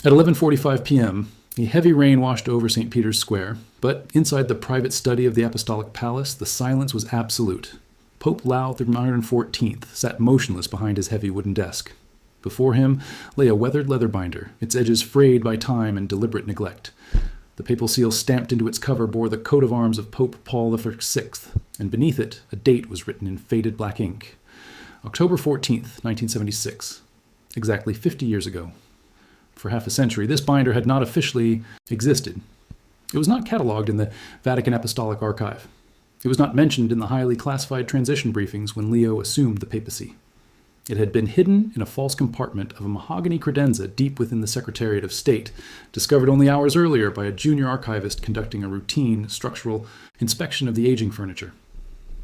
At 11:45 p.m., a heavy rain washed over St. Peter's Square, but inside the private study of the Apostolic Palace, the silence was absolute. Pope Leo XIV sat motionless behind his heavy wooden desk. Before him lay a weathered leather binder, its edges frayed by time and deliberate neglect. The papal seal stamped into its cover bore the coat of arms of Pope Paul VI, and beneath it a date was written in faded black ink. October 14th, 1976. Exactly 50 years ago. For half a century, this binder had not officially existed. It was not catalogued in the Vatican Apostolic Archive. It was not mentioned in the highly classified transition briefings when Leo assumed the papacy. It had been hidden in a false compartment of a mahogany credenza deep within the Secretariat of State, discovered only hours earlier by a junior archivist conducting a routine structural inspection of the aging furniture.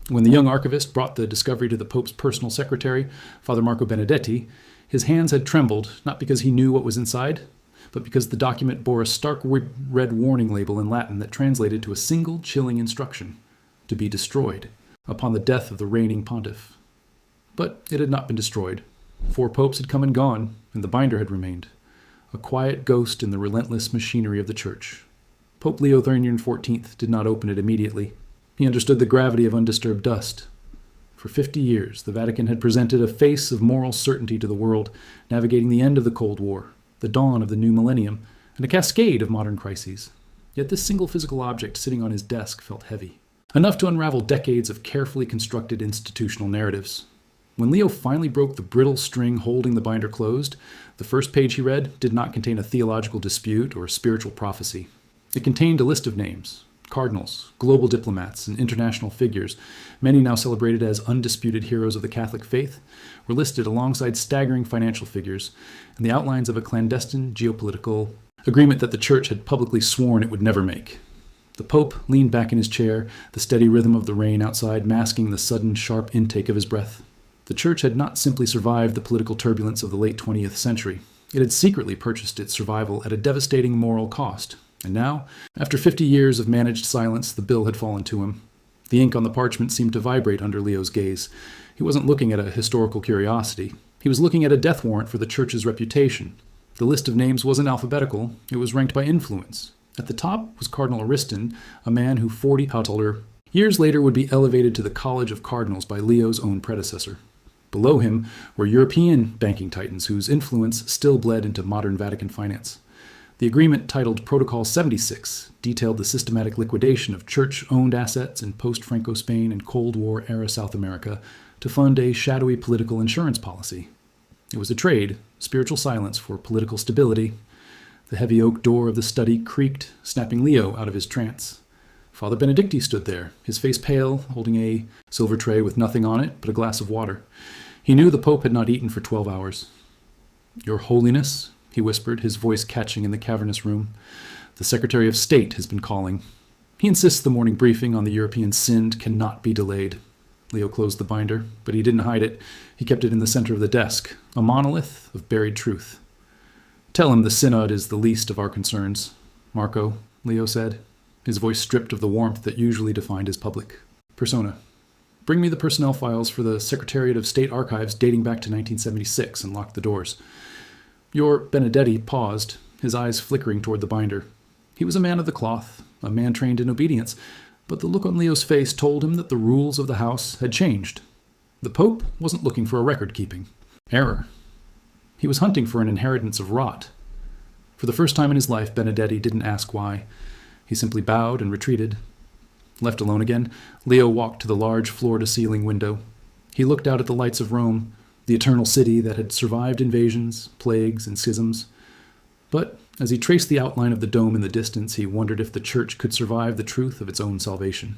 When the young archivist brought the discovery to the Pope's personal secretary, Father Marco Benedetti, his hands had trembled, not because he knew what was inside, but because the document bore a stark red warning label in Latin that translated to a single chilling instruction: to be destroyed, upon the death of the reigning pontiff. But it had not been destroyed. 4 popes had come and gone, and the binder had remained, a quiet ghost in the relentless machinery of the Church. Pope Leo XIV did not open it immediately. He understood the gravity of undisturbed dust. For 50 years, the Vatican had presented a face of moral certainty to the world, navigating the end of the Cold War, the dawn of the new millennium, and a cascade of modern crises. Yet this single physical object sitting on his desk felt heavy, enough to unravel decades of carefully constructed institutional narratives. When Leo finally broke the brittle string holding the binder closed, the first page he read did not contain a theological dispute or a spiritual prophecy. It contained a list of names: cardinals, global diplomats, and international figures, many now celebrated as undisputed heroes of the Catholic faith, were listed alongside staggering financial figures and the outlines of a clandestine geopolitical agreement that the Church had publicly sworn it would never make. The Pope leaned back in his chair, the steady rhythm of the rain outside masking the sudden, sharp intake of his breath. The Church had not simply survived the political turbulence of the late 20th century. It had secretly purchased its survival at a devastating moral cost. And now, after 50 years of managed silence, the bill had fallen to him. The ink on the parchment seemed to vibrate under Leo's gaze. He wasn't looking at a historical curiosity. He was looking at a death warrant for the Church's reputation. The list of names wasn't alphabetical. It was ranked by influence. At the top was Cardinal Ariston, a man who 40 years later would be elevated to the College of Cardinals by Leo's own predecessor. Below him were European banking titans whose influence still bled into modern Vatican finance. The agreement, titled Protocol 76, detailed the systematic liquidation of Church-owned assets in post-Franco Spain and Cold War-era South America to fund a shadowy political insurance policy. It was a trade, spiritual silence for political stability. The heavy oak door of the study creaked, snapping Leo out of his trance. Father Benedicti stood there, his face pale, holding a silver tray with nothing on it but a glass of water. He knew the Pope had not eaten for 12 hours. "Your Holiness," he whispered, his voice catching in the cavernous room, "the Secretary of State has been calling. He insists the morning briefing on the European Synod cannot be delayed." Leo closed the binder, but he didn't hide it. He kept it in the center of the desk, a monolith of buried truth. "Tell him the Synod is the least of our concerns, Marco," Leo said, his voice stripped of the warmth that usually defined his public persona. "Bring me the personnel files for the Secretariat of State Archives dating back to 1976 and lock the doors." Your Benedetti paused, his eyes flickering toward the binder. He was a man of the cloth, a man trained in obedience, but the look on Leo's face told him that the rules of the house had changed. The Pope wasn't looking for a record-keeping error. He was hunting for an inheritance of rot. For the first time in his life, Benedetti didn't ask why. He simply bowed and retreated. Left alone again, Leo walked to the large floor-to-ceiling window. He looked out at the lights of Rome, the eternal city that had survived invasions, plagues, and schisms. But as he traced the outline of the dome in the distance, he wondered if the Church could survive the truth of its own salvation.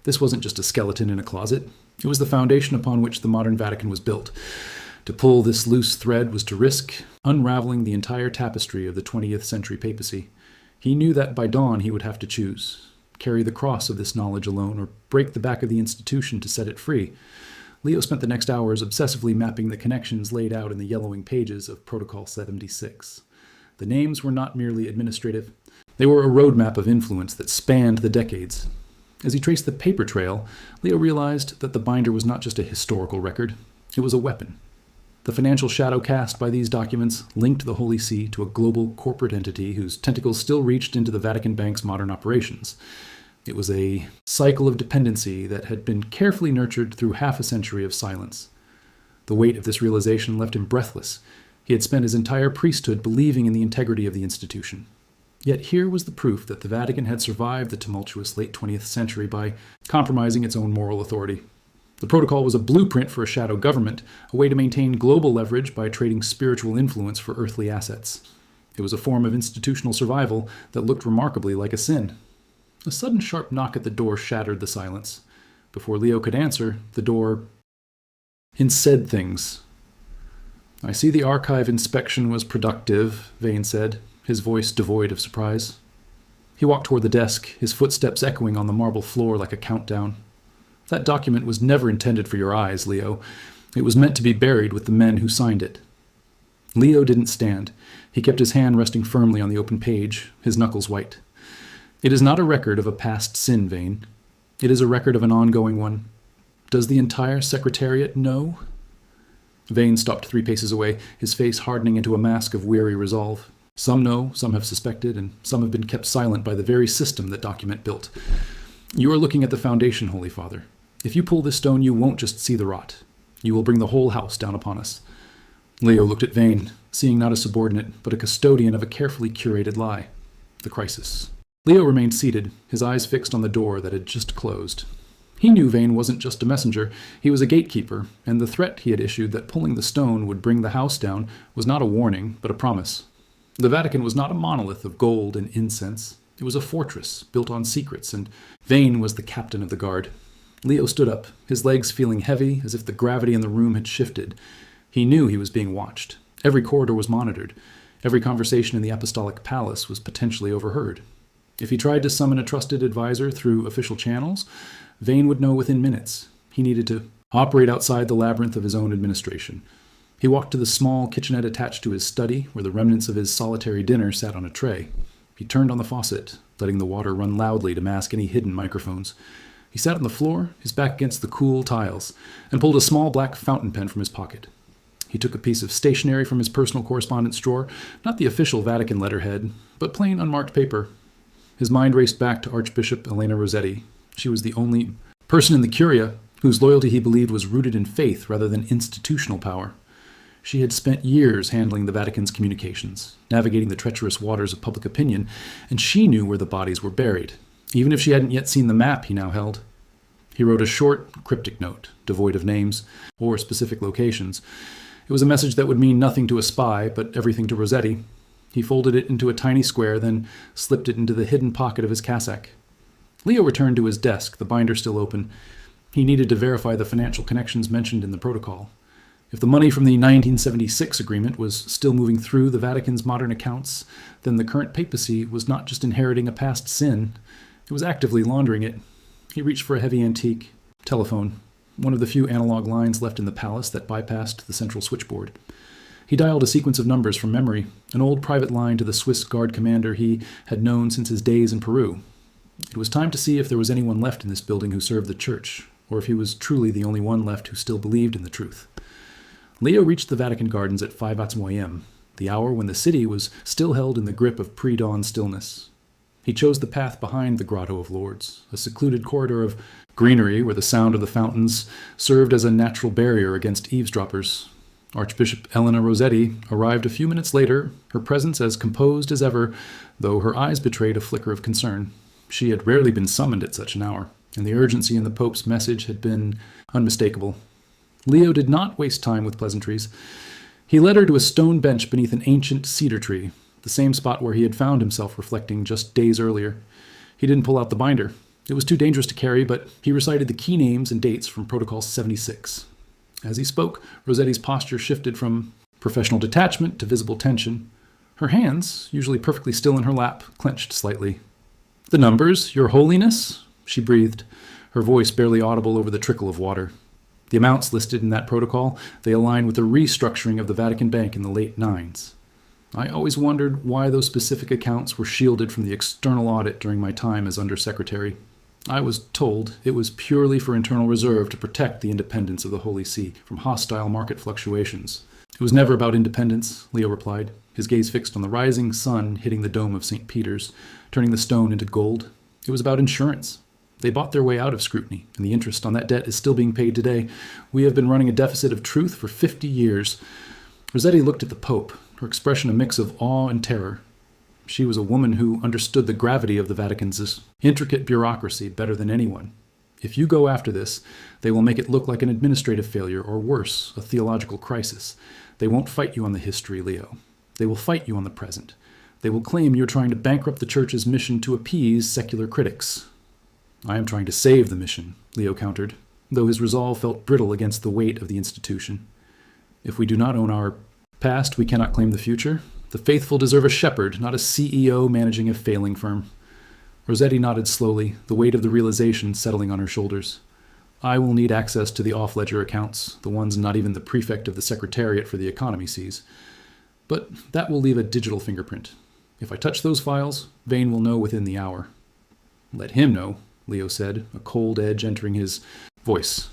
This wasn't just a skeleton in a closet. It was the foundation upon which the modern Vatican was built. To pull this loose thread was to risk unraveling the entire tapestry of the 20th century papacy. He knew that by dawn he would have to choose: carry the cross of this knowledge alone, or break the back of the institution to set it free. Leo spent the next hours obsessively mapping the connections laid out in the yellowing pages of Protocol 76. The names were not merely administrative. They were a roadmap of influence that spanned the decades. As he traced the paper trail, Leo realized that the binder was not just a historical record. It was a weapon. The financial shadow cast by these documents linked the Holy See to a global corporate entity whose tentacles still reached into the Vatican Bank's modern operations. It was a cycle of dependency that had been carefully nurtured through half a century of silence. The weight of this realization left him breathless. He had spent his entire priesthood believing in the integrity of the institution. Yet here was the proof that the Vatican had survived the tumultuous late 20th century by compromising its own moral authority. The protocol was a blueprint for a shadow government, a way to maintain global leverage by trading spiritual influence for earthly assets. It was a form of institutional survival that looked remarkably like a sin. A sudden sharp knock at the door shattered the silence. Before Leo could answer, the door said things. "I see the archive inspection was productive," Vane said, his voice devoid of surprise. He walked toward the desk, his footsteps echoing on the marble floor like a countdown. "That document was never intended for your eyes, Leo. It was meant to be buried with the men who signed it." Leo didn't stand. He kept his hand resting firmly on the open page, his knuckles white. "It is not a record of a past sin, Vane. It is a record of an ongoing one. Does the entire Secretariat know?" Vane stopped 3 paces away, his face hardening into a mask of weary resolve. "Some know, some have suspected, and some have been kept silent by the very system that document built. You are looking at the foundation, Holy Father. If you pull this stone, you won't just see the rot. You will bring the whole house down upon us." Leo looked at Vane, seeing not a subordinate, but a custodian of a carefully curated lie. The crisis. Leo remained seated, his eyes fixed on the door that had just closed. He knew Vane wasn't just a messenger, he was a gatekeeper, and the threat he had issued that pulling the stone would bring the house down was not a warning, but a promise. The Vatican was not a monolith of gold and incense. It was a fortress built on secrets, and Vane was the captain of the guard. Leo stood up, his legs feeling heavy, as if the gravity in the room had shifted. He knew he was being watched. Every corridor was monitored. Every conversation in the Apostolic Palace was potentially overheard. If he tried to summon a trusted advisor through official channels, Vane would know within minutes. He needed to operate outside the labyrinth of his own administration. He walked to the small kitchenette attached to his study, where the remnants of his solitary dinner sat on a tray. He turned on the faucet, letting the water run loudly to mask any hidden microphones. He sat on the floor, his back against the cool tiles, and pulled a small black fountain pen from his pocket. He took a piece of stationery from his personal correspondence drawer, not the official Vatican letterhead, but plain unmarked paper. His mind raced back to Archbishop Elena Rossetti. She was the only person in the Curia whose loyalty he believed was rooted in faith rather than institutional power. She had spent years handling the Vatican's communications, navigating the treacherous waters of public opinion, and she knew where the bodies were buried, even if she hadn't yet seen the map he now held. He wrote a short, cryptic note, devoid of names or specific locations. It was a message that would mean nothing to a spy, but everything to Rossetti. He folded it into a tiny square, then slipped it into the hidden pocket of his cassock. Leo returned to his desk, the binder still open. He needed to verify the financial connections mentioned in the protocol. If the money from the 1976 agreement was still moving through the Vatican's modern accounts, then the current papacy was not just inheriting a past sin, it was actively laundering it. He reached for a heavy antique telephone, one of the few analog lines left in the palace that bypassed the central switchboard. He dialed a sequence of numbers from memory, an old private line to the Swiss guard commander he had known since his days in Peru. It was time to see if there was anyone left in this building who served the church, or if he was truly the only one left who still believed in the truth. Leo reached the Vatican gardens at 5 a.m., the hour when the city was still held in the grip of pre-dawn stillness. He chose the path behind the Grotto of Lords, a secluded corridor of greenery where the sound of the fountains served as a natural barrier against eavesdroppers. Archbishop Elena Rossetti arrived a few minutes later, her presence as composed as ever, though her eyes betrayed a flicker of concern. She had rarely been summoned at such an hour, and the urgency in the Pope's message had been unmistakable. Leo did not waste time with pleasantries. He led her to a stone bench beneath an ancient cedar tree, the same spot where he had found himself reflecting just days earlier. He didn't pull out the binder. It was too dangerous to carry, but he recited the key names and dates from Protocol 76. As he spoke, Rossetti's posture shifted from professional detachment to visible tension. Her hands, usually perfectly still in her lap, clenched slightly. "The numbers, Your Holiness?" she breathed, her voice barely audible over the trickle of water. The amounts listed in that protocol, they align with the restructuring of the Vatican Bank in the late 90s. I always wondered why those specific accounts were shielded from the external audit during my time as Undersecretary. I was told it was purely for internal reserve to protect the independence of the Holy See from hostile market fluctuations. It was never about independence, Leo replied, his gaze fixed on the rising sun hitting the dome of St. Peter's, turning the stone into gold. It was about insurance. They bought their way out of scrutiny, and the interest on that debt is still being paid today. We have been running a deficit of truth for 50 years. Rossetti looked at the Pope, her expression a mix of awe and terror. She was a woman who understood the gravity of the Vatican's intricate bureaucracy better than anyone. If you go after this, they will make it look like an administrative failure, or worse, a theological crisis. They won't fight you on the history, Leo. They will fight you on the present. They will claim you're trying to bankrupt the Church's mission to appease secular critics. I am trying to save the mission, Leo countered, though his resolve felt brittle against the weight of the institution. If we do not own our past, we cannot claim the future. The faithful deserve a shepherd, not a CEO managing a failing firm. Rossetti nodded slowly, the weight of the realization settling on her shoulders. I will need access to the off-ledger accounts, the ones not even the prefect of the Secretariat for the Economy sees. But that will leave a digital fingerprint. If I touch those files, Vane will know within the hour. Let him know, Leo said, a cold edge entering his voice.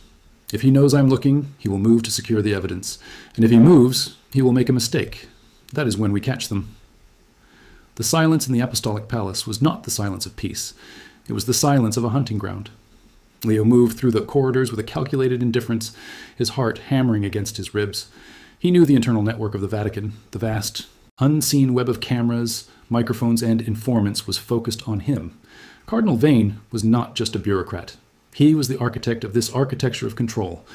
If he knows I'm looking, he will move to secure the evidence. And if he moves, he will make a mistake. That is when we catch them. The silence in the Apostolic Palace was not the silence of peace. It was the silence of a hunting ground. Leo moved through the corridors with a calculated indifference, his heart hammering against his ribs. He knew the internal network of the Vatican. The vast, unseen web of cameras, microphones, and informants was focused on him. Cardinal Vane was not just a bureaucrat. He was the architect of this architecture of control.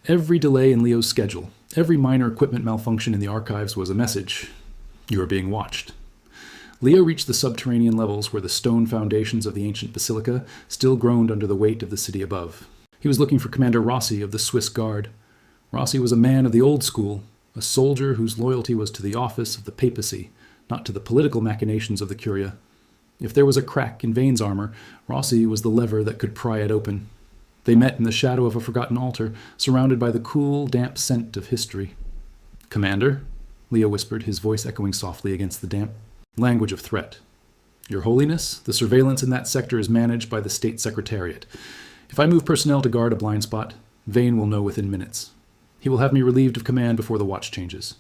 Every delay in Leo's schedule, every minor equipment malfunction in the archives was a message. You are being watched. Leo reached the subterranean levels where the stone foundations of the ancient basilica still groaned under the weight of the city above. He was looking for Commander Rossi of the Swiss Guard. Rossi was a man of the old school, a soldier whose loyalty was to the office of the papacy, not to the political machinations of the Curia. If there was a crack in Vane's armor, Rossi was the lever that could pry it open. They met in the shadow of a forgotten altar, surrounded by the cool, damp scent of history. Commander, Leo whispered, his voice echoing softly against the damp language of threat. Your Holiness, the surveillance in that sector is managed by the State Secretariat. If I move personnel to guard a blind spot, Vane will know within minutes. He will have me relieved of command before the watch changes.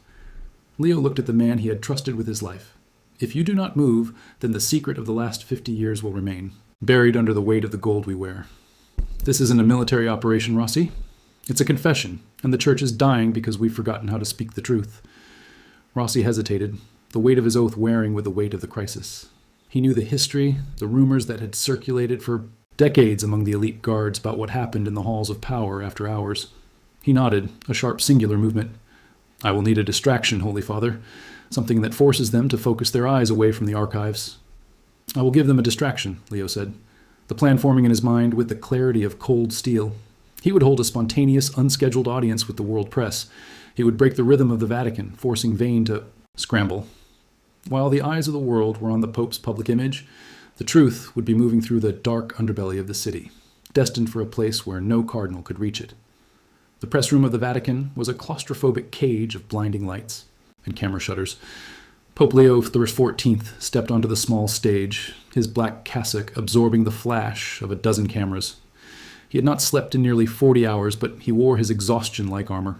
Leo looked at the man he had trusted with his life. If you do not move, then the secret of the last 50 years will remain, buried under the weight of the gold we wear. This isn't a military operation, Rossi. It's a confession, and the Church is dying because we've forgotten how to speak the truth. Rossi hesitated, the weight of his oath wearing with the weight of the crisis. He knew the history, the rumors that had circulated for decades among the elite guards about what happened in the halls of power after hours. He nodded, a sharp singular movement. I will need a distraction, Holy Father, something that forces them to focus their eyes away from the archives. I will give them a distraction, Leo said, the plan forming in his mind with the clarity of cold steel. He would hold a spontaneous, unscheduled audience with the world press. He would break the rhythm of the Vatican, forcing Vane to scramble. While the eyes of the world were on the Pope's public image, the truth would be moving through the dark underbelly of the city, destined for a place where no cardinal could reach it. The press room of the Vatican was a claustrophobic cage of blinding lights and camera shutters. Pope Leo XIV stepped onto the small stage, his black cassock absorbing the flash of a dozen cameras. He had not slept in nearly 40 hours, but he wore his exhaustion-like armor.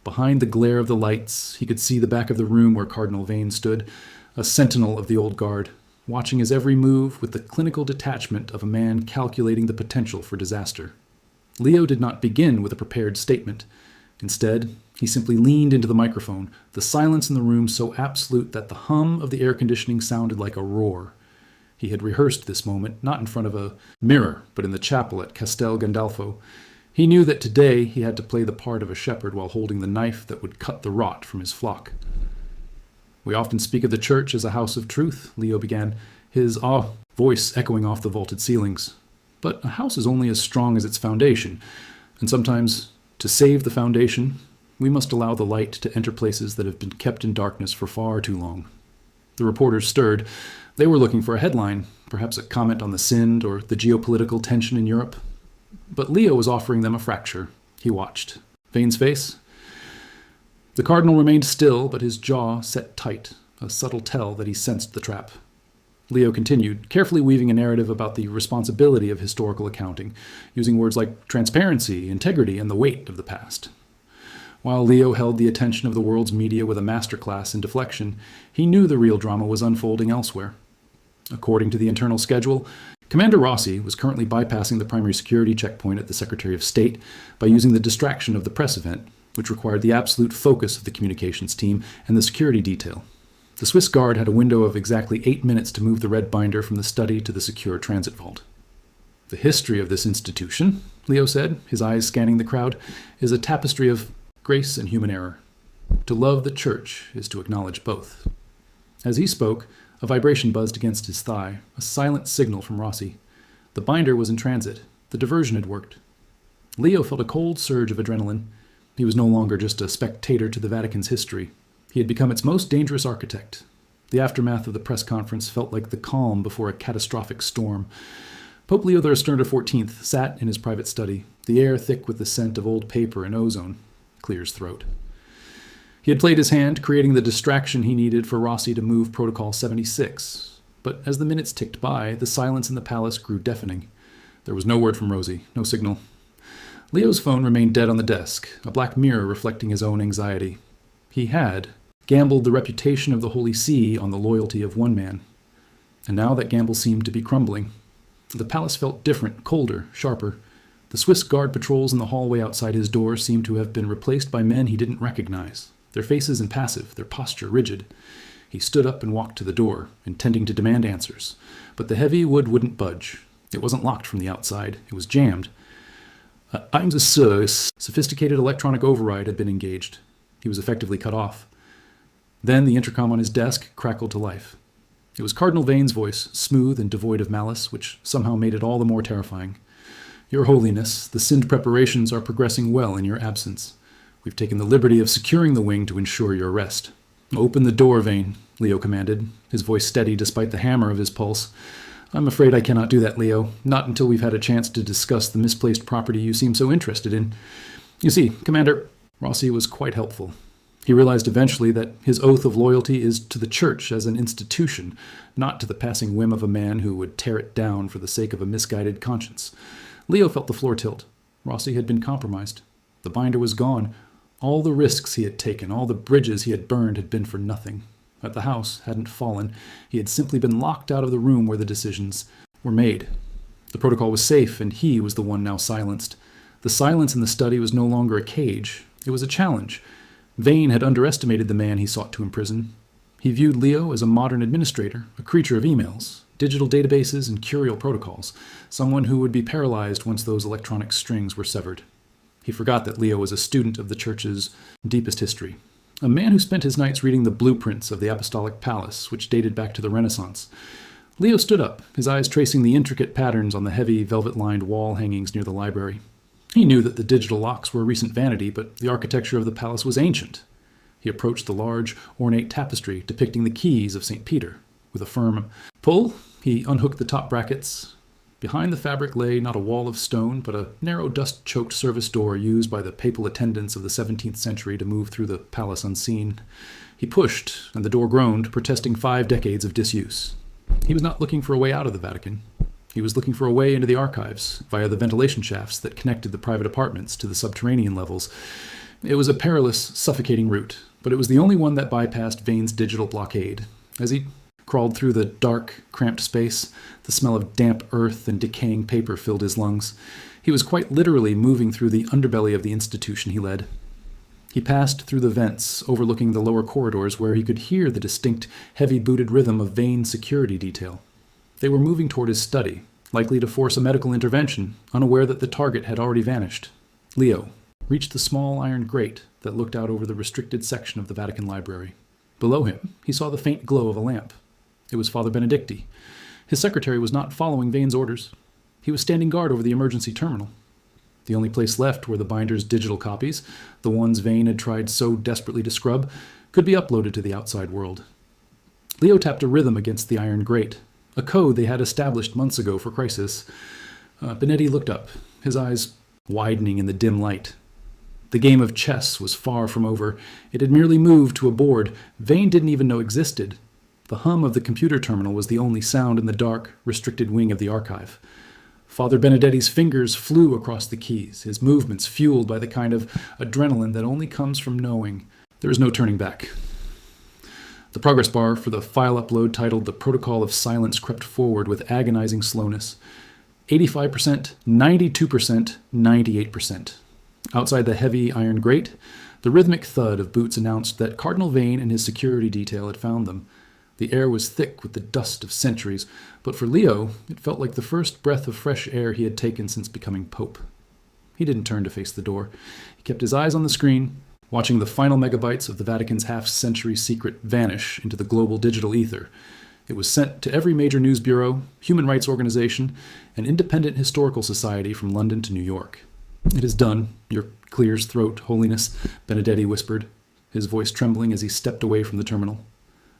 Behind the glare of the lights, he could see the back of the room where Cardinal Vane stood, a sentinel of the old guard, watching his every move with the clinical detachment of a man calculating the potential for disaster. Leo did not begin with a prepared statement. Instead, he simply leaned into the microphone, the silence in the room so absolute that the hum of the air conditioning sounded like a roar. He had rehearsed this moment, not in front of a mirror, but in the chapel at Castel Gandolfo. He knew that today he had to play the part of a shepherd while holding the knife that would cut the rot from his flock. We often speak of the Church as a house of truth, Leo began, his voice echoing off the vaulted ceilings. But a house is only as strong as its foundation, and sometimes, to save the foundation, we must allow the light to enter places that have been kept in darkness for far too long. The reporters stirred. They were looking for a headline, perhaps a comment on the Sind or the geopolitical tension in Europe. But Leo was offering them a fracture. He watched. Vane's face? The cardinal remained still, but his jaw set tight, a subtle tell that he sensed the trap. Leo continued, carefully weaving a narrative about the responsibility of historical accounting, using words like transparency, integrity, and the weight of the past. While Leo held the attention of the world's media with a masterclass in deflection, he knew the real drama was unfolding elsewhere. According to the internal schedule, Commander Rossi was currently bypassing the primary security checkpoint at the Secretary of State by using the distraction of the press event, which required the absolute focus of the communications team and the security detail. The Swiss guard had a window of exactly 8 minutes to move the red binder from the study to the secure transit vault. The history of this institution, Leo said, his eyes scanning the crowd, is a tapestry of grace and human error. To love the Church is to acknowledge both. As he spoke, a vibration buzzed against his thigh, a silent signal from Rossi. The binder was in transit. The diversion had worked. Leo felt a cold surge of adrenaline. He was no longer just a spectator to the Vatican's history. He had become its most dangerous architect. The aftermath of the press conference felt like the calm before a catastrophic storm. Pope Leo XIV sat in his private study, the air thick with the scent of old paper and ozone. Clear his throat. He had played his hand, creating the distraction he needed for Rossi to move Protocol 76. But as the minutes ticked by, the silence in the palace grew deafening. There was no word from Rosie, no signal. Leo's phone remained dead on the desk, a black mirror reflecting his own anxiety. He had gambled the reputation of the Holy See on the loyalty of one man. And now that gamble seemed to be crumbling. The palace felt different, colder, sharper. The Swiss guard patrols in the hallway outside his door seemed to have been replaced by men he didn't recognize, their faces impassive, their posture rigid. He stood up and walked to the door, intending to demand answers. But the heavy wood wouldn't budge. It wasn't locked from the outside. It was jammed. I'm the sir. Sophisticated electronic override had been engaged. He was effectively cut off. Then the intercom on his desk crackled to life. It was Cardinal Vane's voice, smooth and devoid of malice, which somehow made it all the more terrifying. Your Holiness, the Sind preparations are progressing well in your absence. We've taken the liberty of securing the wing to ensure your arrest. Open the door, Vane, Leo commanded, his voice steady despite the hammer of his pulse. I'm afraid I cannot do that, Leo, not until we've had a chance to discuss the misplaced property you seem so interested in. You see, Commander, Rossi was quite helpful. He realized eventually that his oath of loyalty is to the Church as an institution, not to the passing whim of a man who would tear it down for the sake of a misguided conscience. Leo felt the floor tilt. Rossi had been compromised. The binder was gone. All the risks he had taken, all the bridges he had burned had been for nothing. But the house hadn't fallen. He had simply been locked out of the room where the decisions were made. The protocol was safe, and he was the one now silenced. The silence in the study was no longer a cage. It was a challenge. Vane had underestimated the man he sought to imprison. He viewed Leo as a modern administrator, a creature of emails, digital databases, and curial protocols, someone who would be paralyzed once those electronic strings were severed. He forgot that Leo was a student of the Church's deepest history, a man who spent his nights reading the blueprints of the Apostolic Palace, which dated back to the Renaissance. Leo stood up, his eyes tracing the intricate patterns on the heavy, velvet-lined wall hangings near the library. He knew that the digital locks were a recent vanity, but the architecture of the palace was ancient. He approached the large, ornate tapestry depicting the keys of St. Peter. With a firm pull, he unhooked the top brackets. Behind the fabric lay not a wall of stone, but a narrow, dust-choked service door used by the papal attendants of the 17th century to move through the palace unseen. He pushed, and the door groaned, protesting 5 decades of disuse. He was not looking for a way out of the Vatican. He was looking for a way into the archives, via the ventilation shafts that connected the private apartments to the subterranean levels. It was a perilous, suffocating route, but it was the only one that bypassed Vane's digital blockade. As he crawled through the dark, cramped space, the smell of damp earth and decaying paper filled his lungs. He was quite literally moving through the underbelly of the institution he led. He passed through the vents, overlooking the lower corridors where he could hear the distinct, heavy-booted rhythm of Vane's security detail. They were moving toward his study, likely to force a medical intervention, unaware that the target had already vanished. Leo reached the small iron grate that looked out over the restricted section of the Vatican Library. Below him, he saw the faint glow of a lamp. It was Father Benedicti. His secretary was not following Vane's orders. He was standing guard over the emergency terminal. The only place left where the binder's digital copies, the ones Vane had tried so desperately to scrub, could be uploaded to the outside world. Leo tapped a rhythm against the iron grate, a code they had established months ago for crisis. Benetti looked up, his eyes widening in the dim light. The game of chess was far from over. It had merely moved to a board Vane didn't even know existed. The hum of the computer terminal was the only sound in the dark, restricted wing of the archive. Father Benedetti's fingers flew across the keys, his movements fueled by the kind of adrenaline that only comes from knowing there is no turning back. The progress bar for the file upload titled The Protocol of Silence crept forward with agonizing slowness. 85%, 92%, 98%. Outside the heavy iron grate, the rhythmic thud of boots announced that Cardinal Vane and his security detail had found them. The air was thick with the dust of centuries, but for Leo, it felt like the first breath of fresh air he had taken since becoming Pope. He didn't turn to face the door. He kept his eyes on the screen, watching the final megabytes of the Vatican's half-century secret vanish into the global digital ether. It was sent to every major news bureau, human rights organization, and independent historical society from London to New York. "It is done, your clear's throat, Holiness," Benedetti whispered, his voice trembling as he stepped away from the terminal.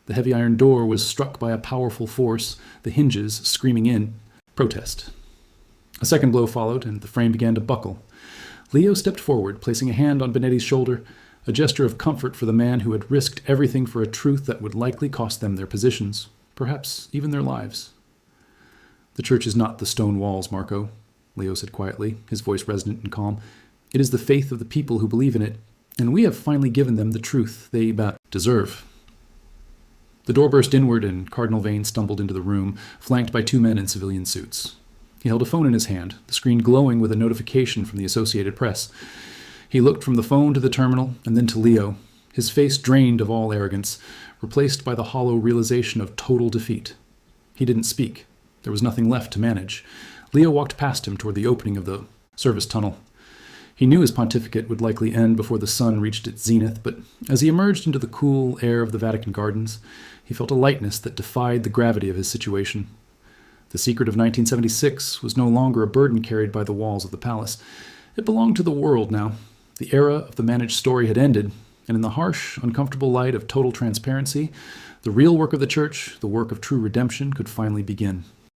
The heavy iron door was struck by a powerful force, the hinges screaming in protest. A second blow followed, and the frame began to buckle. Leo stepped forward, placing a hand on Benedetti's shoulder, a gesture of comfort for the man who had risked everything for a truth that would likely cost them their positions, perhaps even their lives. "The church is not the stone walls, Marco," Leo said quietly, his voice resonant and calm. "It is the faith of the people who believe in it, and we have finally given them the truth they deserve." The door burst inward, and Cardinal Vane stumbled into the room, flanked by two men in civilian suits. He held a phone in his hand, the screen glowing with a notification from the Associated Press. He looked from the phone to the terminal, and then to Leo, his face drained of all arrogance, replaced by the hollow realization of total defeat. He didn't speak. There was nothing left to manage. Leo walked past him toward the opening of the service tunnel. He knew his pontificate would likely end before the sun reached its zenith, but as he emerged into the cool air of the Vatican gardens, he felt a lightness that defied the gravity of his situation. The secret of 1976 was no longer a burden carried by the walls of the palace. It belonged to the world now. The era of the managed story had ended, and in the harsh, uncomfortable light of total transparency, the real work of the church, the work of true redemption, could finally begin.